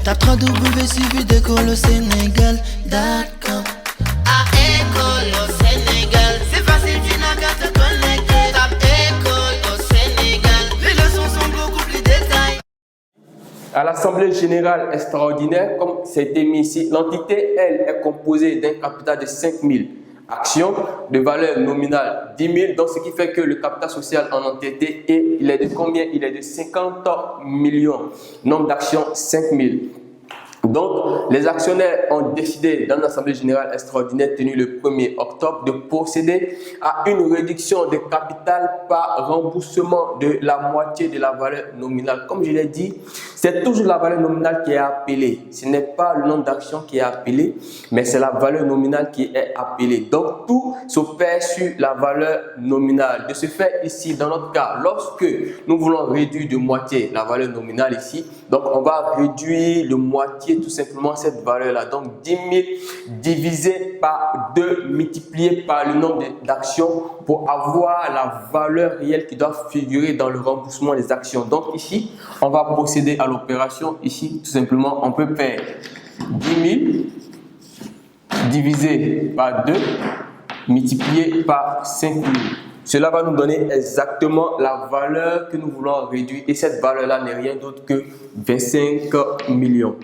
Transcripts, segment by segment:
Tape www.suividecolosénégal.com. À École au Sénégal, c'est facile, tu n'as qu'à te connecter. Tape École au Sénégal, les leçons sont beaucoup plus détaillées. À l'Assemblée générale extraordinaire, comme c'était mis ici, l'entité, elle, est composée d'un capital de 5 000 actions de valeur nominale 10 000, donc ce qui fait que le capital social en entité, il est de combien? Il est de 50 millions. Nombre d'actions, 5 000. Donc, les actionnaires ont décidé dans l'Assemblée générale extraordinaire tenue le 1er octobre de procéder à une réduction de capital par remboursement de la moitié de la valeur nominale. Comme je l'ai dit, c'est toujours la valeur nominale qui est appelée. Ce n'est pas le nombre d'actions qui est appelé, mais c'est la valeur nominale qui est appelée. Donc, tout s'opère sur la valeur nominale. De ce fait, ici, dans notre cas, lorsque nous voulons réduire de moitié la valeur nominale ici, donc on va réduire de moitié tout simplement cette valeur-là. Donc 10 000 divisé par 2 multiplié par le nombre d'actions pour avoir la valeur réelle qui doit figurer dans le remboursement des actions. Donc ici, on va procéder à l'opération. Ici, tout simplement, on peut faire 10 000 divisé par 2 multiplié par 5 000. Cela va nous donner exactement la valeur que nous voulons réduire et cette valeur-là n'est rien d'autre que 25 millions.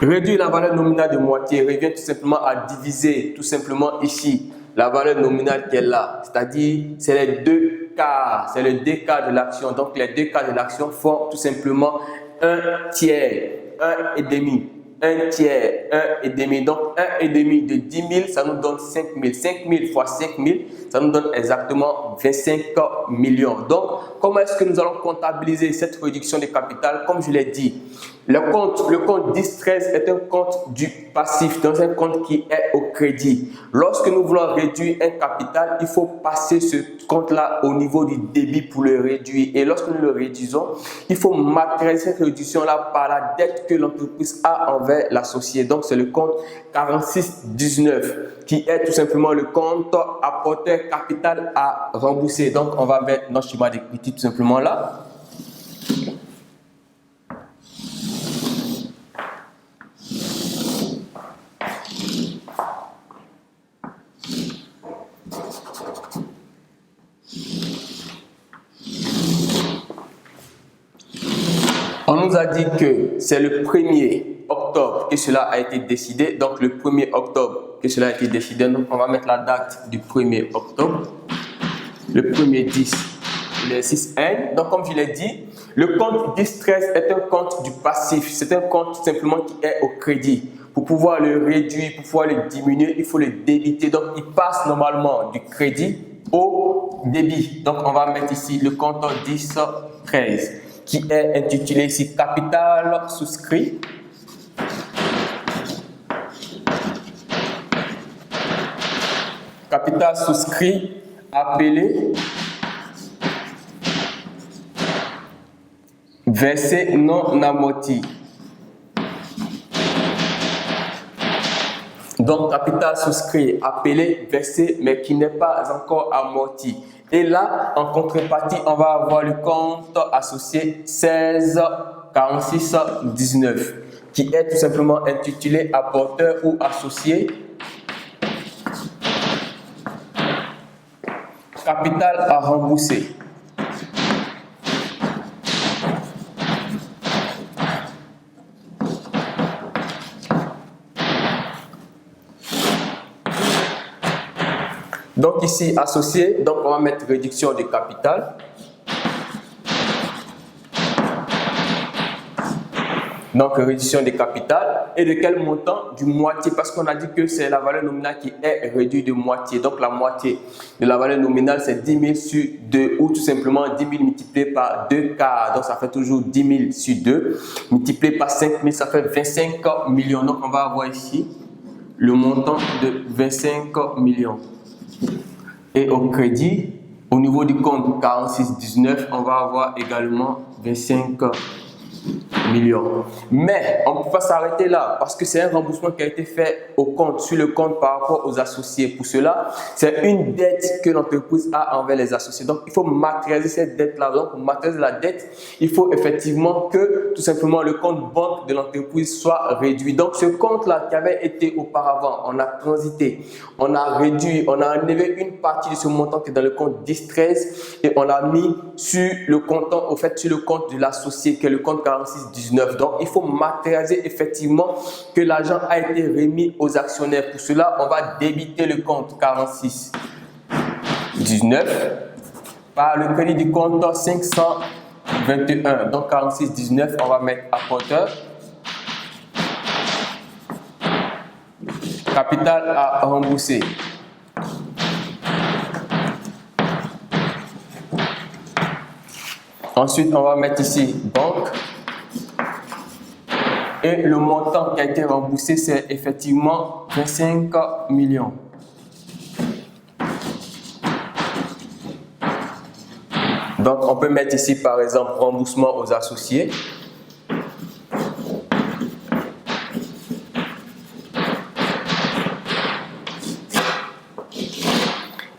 Réduire la valeur nominale de moitié revient tout simplement à diviser tout simplement ici la valeur nominale qui est là, c'est-à-dire c'est les 2 quarts, c'est le 2 quarts de l'action. Donc les 2 quarts de l'action font tout simplement 1 tiers, 1 et demi. 1 tiers, 1 et demi. Donc 1 et demi de 10 000, ça nous donne 5 000. 5 000 fois 5 000, ça nous donne exactement 25 millions. Donc, comment est-ce que nous allons comptabiliser cette réduction de capital? Comme je l'ai dit, le compte 1013 est un compte du passif, dans un compte qui est au crédit. Lorsque nous voulons réduire un capital, il faut passer ce compte-là au niveau du débit pour le réduire. Et lorsque nous le réduisons, il faut matérialiser cette réduction-là par la dette que l'entreprise a envers l'associé. Donc, c'est le compte 4619 qui est tout simplement le compte apporteur capital à rembourser. Donc, on va mettre notre schéma d'équité tout simplement là. On nous a dit que c'est le 1er octobre que cela a été décidé. Donc, le 1er octobre que cela a été décidé. Donc, on va mettre la date du 1er octobre. Le 1er 10, le 6N. Donc, comme je l'ai dit, le compte 1013 est un compte du passif. C'est un compte simplement qui est au crédit. Pour pouvoir le réduire, pour pouvoir le diminuer, il faut le débiter. Donc, il passe normalement du crédit au débit. Donc, on va mettre ici le compte 1013. Qui est intitulé ici capital souscrit. Capital souscrit appelé versé non amorti. Donc capital souscrit appelé versé mais qui n'est pas encore amorti. Et là, en contrepartie, on va avoir le compte associé 16 46 19 qui est tout simplement intitulé apporteur ou associé capital à rembourser. Donc ici, associé, donc on va mettre réduction de capital. Donc réduction de capital. Et de quel montant? Du moitié, parce qu'on a dit que c'est la valeur nominale qui est réduite de moitié. Donc la moitié de la valeur nominale, c'est 10 000 sur 2, ou tout simplement 10 000 multiplié par 2 quarts. Donc ça fait toujours 10 000 sur 2. Multiplié par 5 000, ça fait 25 millions. Donc on va avoir ici le montant de 25 millions. Et au crédit, au niveau du compte 4619, on va avoir également 25 millions. Mais on ne peut pas s'arrêter là parce que c'est un remboursement qui a été fait au compte, sur le compte par rapport aux associés. Pour cela, c'est une dette que l'entreprise a envers les associés. Donc, il faut matérialiser cette dette-là. Donc, pour matérialiser la dette, il faut effectivement que tout simplement le compte banque de l'entreprise soit réduit. Donc, ce compte-là qui avait été auparavant, on a transité, on a réduit, on a enlevé une partie de ce montant qui est dans le compte 10-13 et on l'a mis sur le compte, sur le compte de l'associé qui est le compte 46-19. Donc, il faut matérialiser effectivement que l'argent a été remis aux actionnaires. Pour cela, on va débiter le compte 46-19 par le crédit du compte 521. Donc, 46-19, on va mettre apporteur. Capital à rembourser. Ensuite, on va mettre ici banque. Et le montant qui a été remboursé, c'est effectivement 25 millions. Donc, on peut mettre ici, par exemple, remboursement aux associés.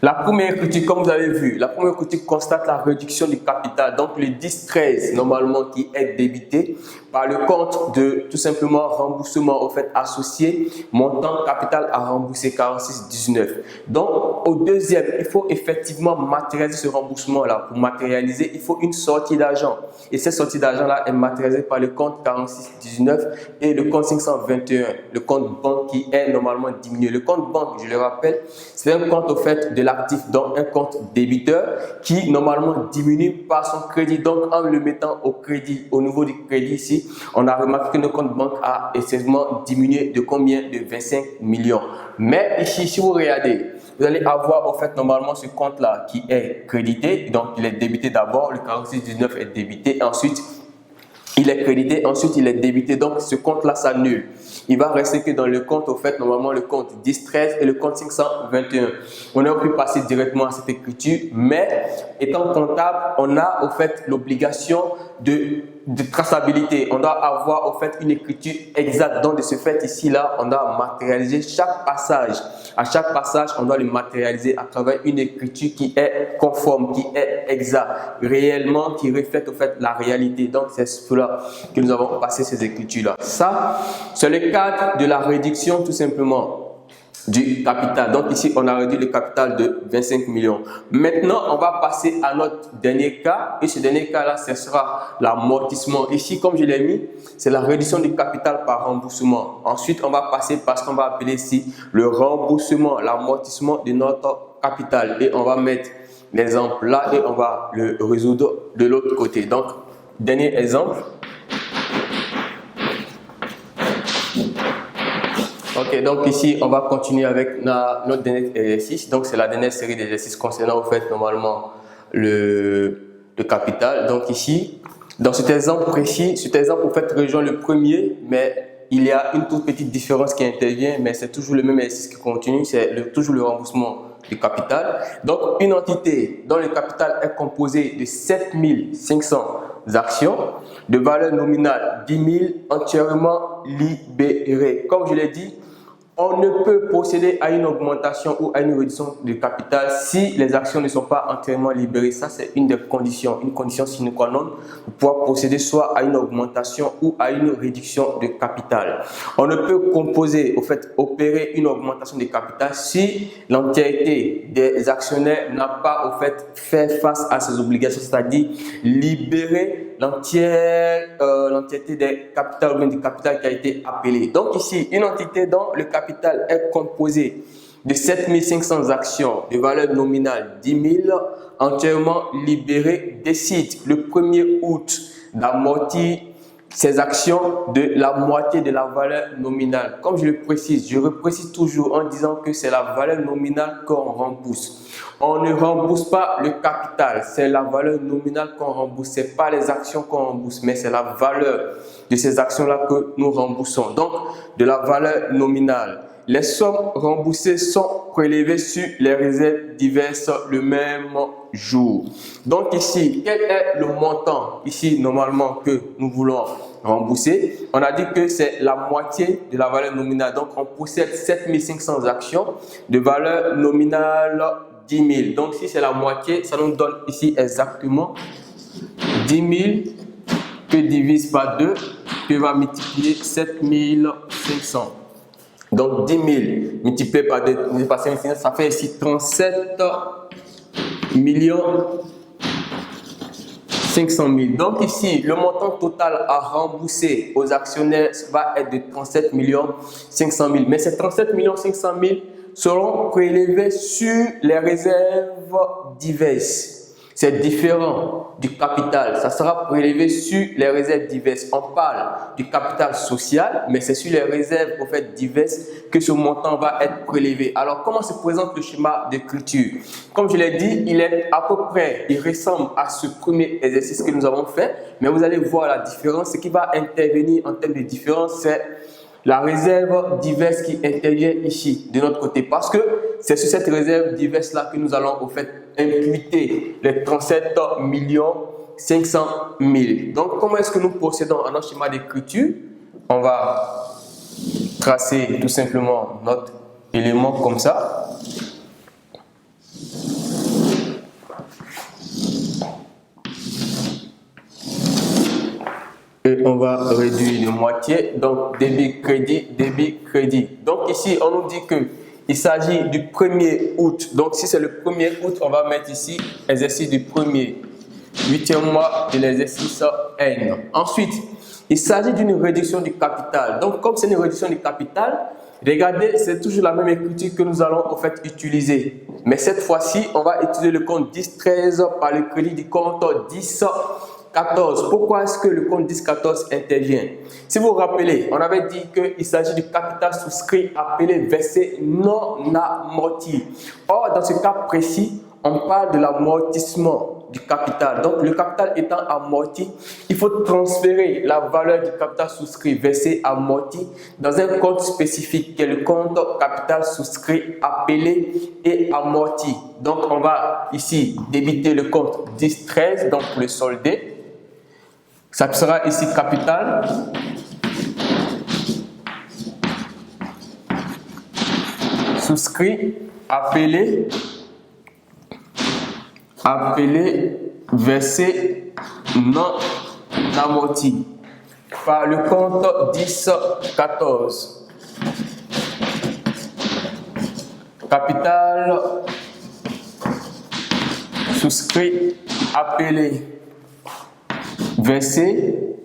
La première critique, comme vous avez vu, la première critique constate la réduction du capital. Donc, le 10-13, normalement, qui est débité par le compte de tout simplement remboursement au fait associé, montant capital à rembourser 46-19. Donc, au deuxième, il faut effectivement matérialiser ce remboursement-là. Pour matérialiser, il faut une sortie d'argent. Et cette sortie d'argent-là est matérialisée par le compte 46-19 et le compte 521, le compte banque qui est normalement diminué. Le compte banque, je le rappelle, c'est un compte au fait de l'actif, donc un compte débiteur qui normalement diminue par son crédit. Donc, en le mettant au crédit, au niveau du crédit ici, on a remarqué que notre compte banque a essentiellement diminué de combien? De 25 millions. Mais ici, si vous regardez, vous allez avoir au fait normalement ce compte-là qui est crédité. Donc, il est débité d'abord, le 46-19 est débité. Ensuite, il est crédité, ensuite il est débité, donc ce compte-là s'annule. Il va rester que dans le compte, au fait, normalement le compte 10-13 et le compte 521. On aurait pu passer directement à cette écriture, mais étant comptable, on a au fait l'obligation de traçabilité. On doit avoir au fait une écriture exacte. Donc de ce fait ici là, on doit matérialiser chaque passage. À chaque passage, on doit le matérialiser à travers une écriture qui est conforme, qui est exacte, réellement, qui reflète au fait la réalité. Donc c'est cela que nous avons passé ces écritures là. Ça, c'est le cadre de la réduction tout simplement du capital. Donc ici, on a réduit le capital de 25 millions. Maintenant, on va passer à notre dernier cas. Et ce dernier cas-là, ce sera l'amortissement. Ici, comme je l'ai mis, c'est la réduction du capital par remboursement. Ensuite, on va passer par ce qu'on va appeler ici le remboursement, l'amortissement de notre capital. Et on va mettre l'exemple là et on va le résoudre de l'autre côté. Donc, dernier exemple. Ok, donc ici, on va continuer avec notre dernier exercice. Donc, c'est la dernière série d'exercices concernant, au fait, normalement, le capital. Donc, ici, dans cet exemple précis, cet exemple, au fait, rejoint le premier, mais il y a une toute petite différence qui intervient, mais c'est toujours le même exercice qui continue, c'est toujours le remboursement du capital. Donc, une entité dont le capital est composé de 7500 actions de valeur nominale 10 000 entièrement libérées. Comme je l'ai dit, on ne peut procéder à une augmentation ou à une réduction du capital si les actions ne sont pas entièrement libérées. Ça, c'est une des conditions, une condition sine qua non pour pouvoir procéder soit à une augmentation ou à une réduction de capital. On ne peut composer, au fait, opérer une augmentation de capital si l'entièreté des actionnaires n'a pas, au fait face à ses obligations, c'est-à-dire libérer l'entièreté des capitales ou bien du capital qui a été appelé. Donc ici, une entité dont le capital est composé de 7500 actions de valeur nominale 10 000 entièrement libérées décide le 1er août d'amortir ces actions de la moitié de la valeur nominale. Comme je le précise, je reprécise toujours en disant que c'est la valeur nominale qu'on rembourse. On ne rembourse pas le capital, c'est la valeur nominale qu'on rembourse. Ce n'est pas les actions qu'on rembourse, mais c'est la valeur de ces actions-là que nous remboursons. Donc, de la valeur nominale les sommes remboursées sont prélevées sur les réserves diverses le même jour. Donc ici, quel est le montant ici normalement que nous voulons rembourser? On a dit que c'est la moitié de la valeur nominale. Donc on possède 7500 actions de valeur nominale 10 000. Donc si c'est la moitié, ça nous donne ici exactement 10 000 que divise par 2, que va multiplier 7500. Donc 10 000 multiplié par 2, par 500, ça fait ici 37 500 000. Donc ici, le montant total à rembourser aux actionnaires va être de 37 500 000. Mais ces 37 500 000 seront prélevés sur les réserves diverses. C'est différent du capital. Ça sera prélevé sur les réserves diverses. On parle du capital social, mais c'est sur les réserves en fait, diverses que ce montant va être prélevé. Alors, comment se présente le schéma d'écriture? Comme je l'ai dit, il est à peu près, il ressemble à ce premier exercice que nous avons fait, mais vous allez voir la différence. Ce qui va intervenir en termes de différence, c'est la réserve diverse qui intervient ici de notre côté, parce que c'est sur cette réserve diverse là que nous allons au fait imputer les 37 500 000. Donc comment est-ce que nous procédons à notre schéma d'écriture? On va tracer tout simplement notre élément comme ça. Et on va réduire de moitié, donc débit, crédit. Donc ici, on nous dit qu'il s'agit du 1er août. Donc si c'est le 1er août, on va mettre ici exercice du 1er, 8e mois de l'exercice N. Ensuite, il s'agit d'une réduction du capital. Donc comme c'est une réduction du capital, regardez, c'est toujours la même écriture que nous allons en fait utiliser. Mais cette fois-ci, on va utiliser le compte 10-13 par le crédit du compte 10-14. Pourquoi est-ce que le compte 10-14 intervient? Si vous vous rappelez, on avait dit qu'il s'agit du capital souscrit appelé versé non amorti. Or, dans ce cas précis, on parle de l'amortissement du capital. Donc, le capital étant amorti, il faut transférer la valeur du capital souscrit versé amorti dans un compte spécifique qui est le compte capital souscrit appelé et amorti. Donc, on va ici débiter le compte 10-13, donc pour le solder. Ça sera ici capital souscrit appelé versé non amorti par le compte 10-14. Capital souscrit appelé versé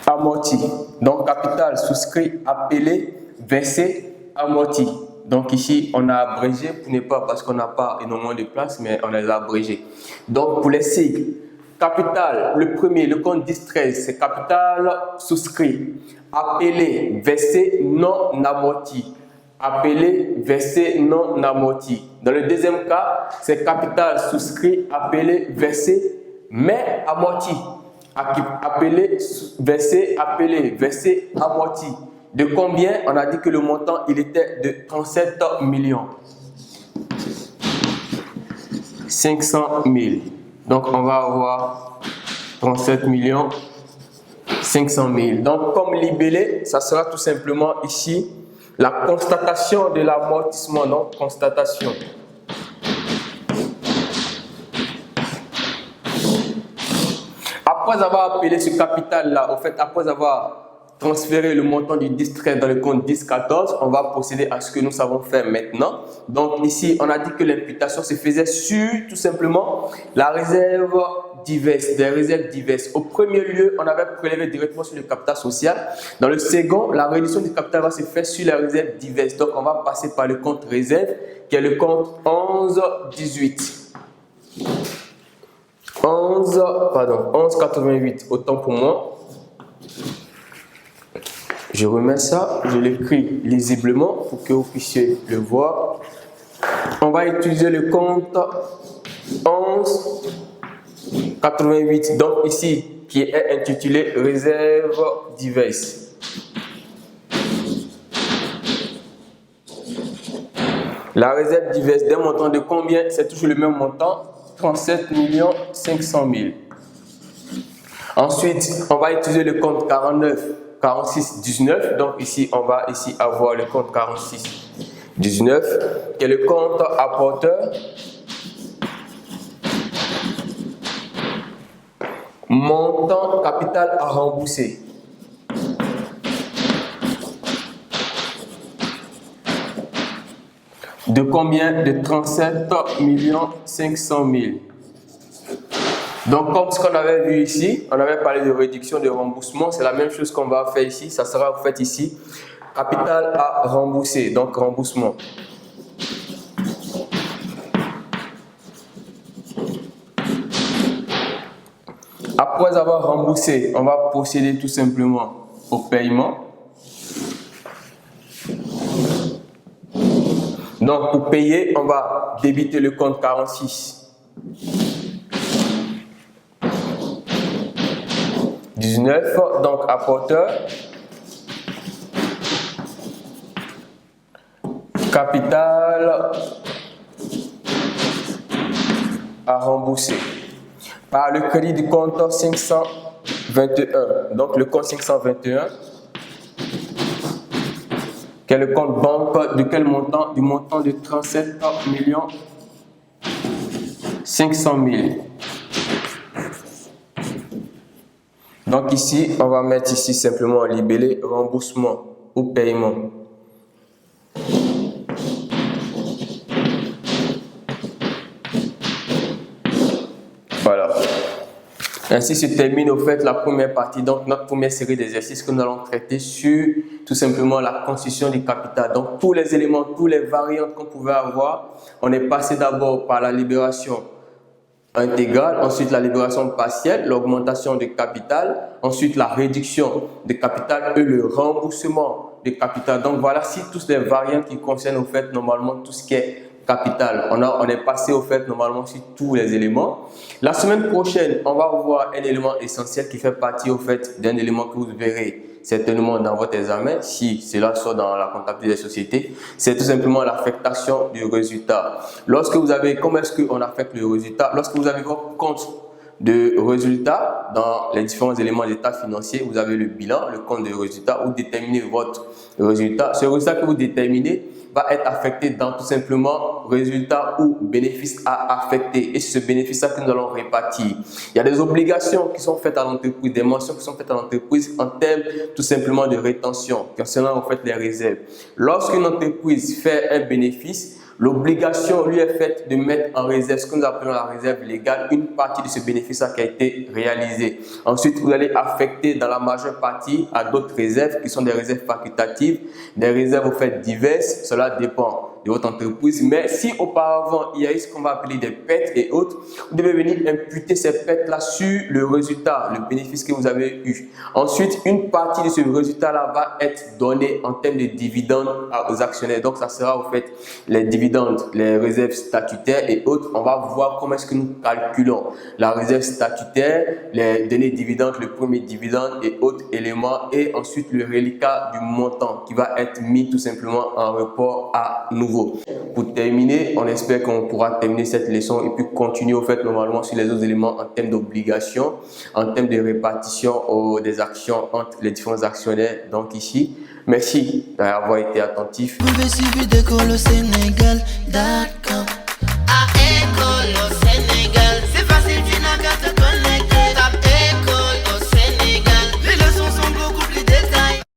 amorti. Donc capital souscrit appelé versé amorti. Donc ici on a abrégé pour ne pas, parce qu'on n'a pas énormément de place, mais on les a abrégés. Donc pour les sigles, capital, le premier, le compte 10-13, c'est capital souscrit appelé versé non amorti. Appelé versé non amorti. Dans le deuxième cas, c'est capital souscrit appelé versé mais amorti. Appelé versé amorti. De combien? On a dit que le montant il était de 37 500 000. Donc on va avoir 37 500 000. Donc comme libellé, ça sera tout simplement ici la constatation de l'amortissement. Donc constatation. Après avoir appelé ce capital-là, au fait, après avoir transféré le montant du 10-13 dans le compte 10-14, on va procéder à ce que nous savons faire maintenant. Donc ici, on a dit que l'imputation se faisait sur tout simplement la réserve diverse, des réserves diverses. Au premier lieu, on avait prélevé directement sur le capital social. Dans le second, la réduction du capital va se faire sur les réserves diverses. Donc on va passer par le compte réserve, qui est le compte 11-18. 11,88, autant pour moi. Je remets ça, je l'écris lisiblement pour que vous puissiez le voir. On va utiliser le compte 11,88, donc ici, qui est intitulé réserve diverse. La réserve diverse d'un montant de combien? C'est toujours le même montant, 37 500 000. Ensuite, on va utiliser le compte 46 19. Donc ici, on va avoir le compte 46 19, qui est le compte apporteur. Montant capital à rembourser. De combien? De 37 500 000. Donc, comme ce qu'on avait vu ici, on avait parlé de réduction de remboursement. C'est la même chose qu'on va faire ici. Ça sera en fait ici capital à rembourser. Donc, remboursement. Après avoir remboursé, on va procéder tout simplement au paiement. Donc, pour payer, on va débiter le compte 46 19. Donc, apporteur. Capital à rembourser. Par le crédit du compte 521. Donc, le compte 521. Quel est le compte banque de quel montant? Du montant de 37 500 000. Donc ici, on va mettre ici simplement libellé remboursement ou paiement. Voilà. Ainsi se termine au fait la première partie, donc notre première série d'exercices que nous allons traiter sur tout simplement la constitution du capital. Donc tous les éléments, toutes les variantes qu'on pouvait avoir, on est passé d'abord par la libération intégrale, ensuite la libération partielle, l'augmentation du capital, ensuite la réduction du capital et le remboursement du capital. Donc voilà, si toutes les variantes qui concernent au fait normalement tout ce qui est capital. On est passé au fait normalement sur tous les éléments. La semaine prochaine, on va voir un élément essentiel qui fait partie au fait d'un élément que vous verrez certainement dans votre examen, si cela sort dans la comptabilité des sociétés. C'est tout simplement l'affectation du résultat. Lorsque vous avez, comment est-ce qu'on affecte le résultat? Lorsque vous avez votre compte de résultat dans les différents éléments d'état financier, vous avez le bilan, le compte de résultat, vous déterminez votre résultat. Ce résultat que vous déterminez va être affecté dans tout simplement résultat ou bénéfice à affecter. Et c'est ce bénéfice-là que nous allons répartir. Il y a des obligations qui sont faites à l'entreprise, des mentions qui sont faites à l'entreprise en termes tout simplement de rétention, concernant en fait les réserves. Lorsqu'une entreprise fait un bénéfice, l'obligation lui est faite de mettre en réserve ce que nous appelons la réserve légale, une partie de ce bénéfice qui a été réalisé. Ensuite, vous allez affecter dans la majeure partie à d'autres réserves qui sont des réserves facultatives, des réserves au fait diverses. Cela dépend de votre entreprise. Mais si auparavant, il y a eu ce qu'on va appeler des pertes et autres, vous devez venir imputer ces pertes-là sur le résultat, le bénéfice que vous avez eu. Ensuite, une partie de ce résultat-là va être donnée en termes de dividendes aux actionnaires. Donc, ça sera au fait les dividendes, les réserves statutaires et autres. On va voir comment est-ce que nous calculons la réserve statutaire, les données dividendes, le premier dividende et autres éléments. Et ensuite, le reliquat du montant qui va être mis tout simplement en report à nouveau. Pour terminer, on espère qu'on pourra terminer cette leçon et puis continuer au fait normalement sur les autres éléments en termes d'obligation, en termes de répartition des actions entre les différents actionnaires. Donc ici, merci d'avoir été attentif. Vous pouvez suivre d'école au Sénégal, d'accord. À école au